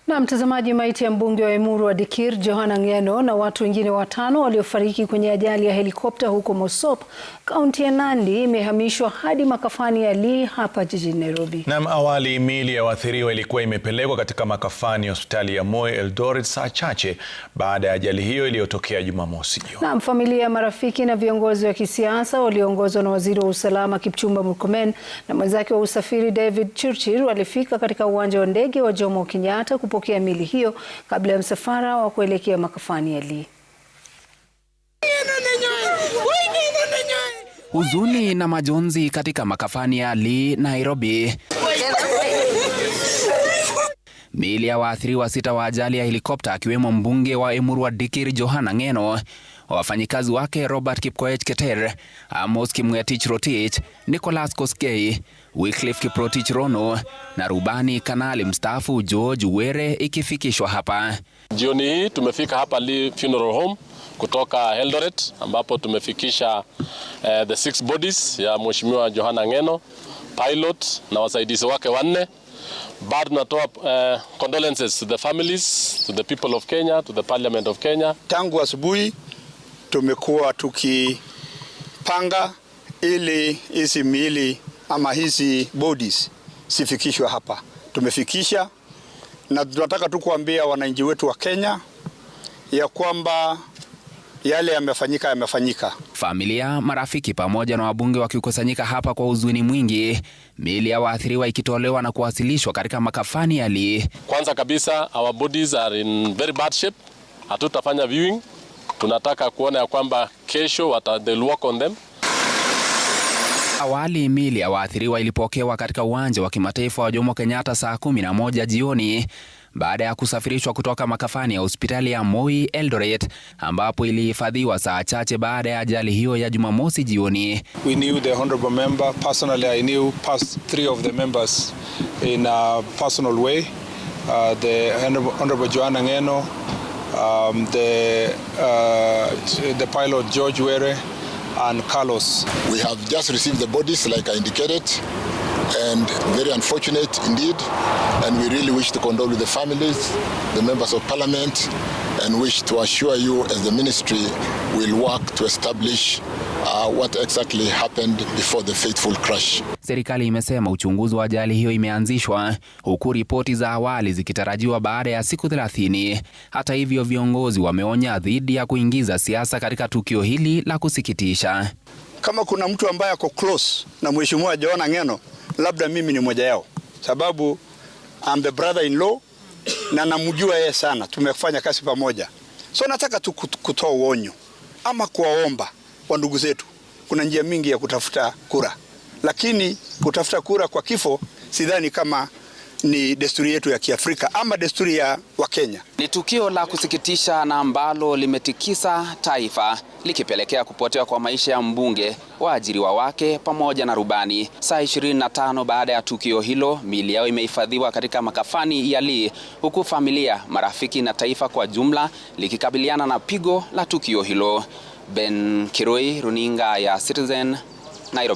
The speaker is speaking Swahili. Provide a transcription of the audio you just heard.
Na mtazamaji, maiti ya mbunge wa Emuru wa Dikir Johana Ngeno na watu wengine 5 waliofariki kwenye ajali ya helikopta huko Mosop, kaunti ya Nandi imehamishwa hadi makafani ya Lee hapa jijini Nairobi. Na awali miili ya waathiriwa ilikuwa imepelekwa katika makafani ya hospitali ya Moi Eldoret saa chache baada ya ajali hiyo iliyotokea Jumamosi jioni. Na familia, marafiki na viongozi wa kisiasa walioongozwa na waziri wa usalama Kipchumba Murkomen na mwenzake wa usafiri David Churchill walifika katika uwanja wa ndege wa Jomo Kenyatta kupokea miili hiyo kabla ya msafara wa kuelekea makafani ya Lee. Huzuni na majonzi katika makafani ya Lee, Nairobi. Miili ya waathiriwa 6 wa ajali ya helikopta akiwemo mbunge wa Emuru wa Dikir Johana Ngeno, wafanyikazi wake Robert Kipkoech Keter, Amos Kimngetich Rotich, Nicholas Koskei, Wycliffe Kiprotich Rono na rubani kanali mstaafu George Were ikifikishwa hapa. Jioni hii tumefika hapa Lee Funeral Home kutoka Eldoret ambapo tumefikisha the 6 bodies ya Mheshimiwa Johana Ngeno, pilot na wasaidizi wake 4. Bado tunatoa condolences to the families, to the people of Kenya, to the Parliament of Kenya. Tangu asubuhi tumekuwa tukipanga ili hizi miili ama hizi bodies sifikishwe hapa. Tumefikisha na tunataka tu kuambia wananchi wetu wa Kenya ya kwamba yale yamefanyika. Familia, marafiki pamoja na wabunge wakikusanyika hapa kwa huzuni mwingi, miili ya waathiriwa ikitolewa na kuwasilishwa katika makafani ya Lee. Kwanza kabisa, our bodies are in very bad shape. Hatutafanya viewing. Tunataka kuona ya kwamba kesho they'll work on them. Awali miili ya waathiriwa ilipokewa katika uwanja wa kimataifa wa Jomo Kenyatta saa 11 jioni baada ya kusafirishwa kutoka makafani ya hospitali ya Moi Eldoret ambapo ilihifadhiwa saa chache baada ya ajali hiyo ya Jumamosi jioni. We knew the honorable member personally. I knew past 3 of the members in a personal way. The honorable Johana Ngeno, the pilot George Were and Carlos. We have just received the bodies like I indicated, and very unfortunate indeed, and we really wish to condole with the families, the members of parliament, and wish to assure you as the ministry will work to establish what exactly happened before the fateful crash. Serikali imesema uchunguzi wa ajali hiyo imeanzishwa huku ripoti za awali zikitarajiwa baada ya siku 30. Hata hivyo, viongozi wameonya dhidi ya kuingiza siasa katika tukio hili la kusikitisha. Kama kuna mtu ambaye ako close na Mheshimiwa Johana Ngeno, labda mimi ni mmoja yao, sababu I'm the brother-in-law na namjua yeye sana, tumefanya kazi pamoja. So nataka tu kutoa uonyo ama kuwaomba wa ndugu zetu. Kuna njia mingi ya kutafuta kura, lakini kutafuta kura kwa kifo sidhani kama ni desturi yetu ya Kiafrika ama desturi ya Wakenya. Ni tukio la kusikitisha na ambalo limetikisa taifa, likipelekea kupotea kwa maisha ya mbunge, waajiriwa wake pamoja na rubani. Saa 25 baada ya tukio hilo, miili yao imehifadhiwa katika makafani ya Lee, huku familia, marafiki na taifa kwa jumla likikabiliana na pigo la tukio hilo. Ben Kiroi, runinga ya Citizen,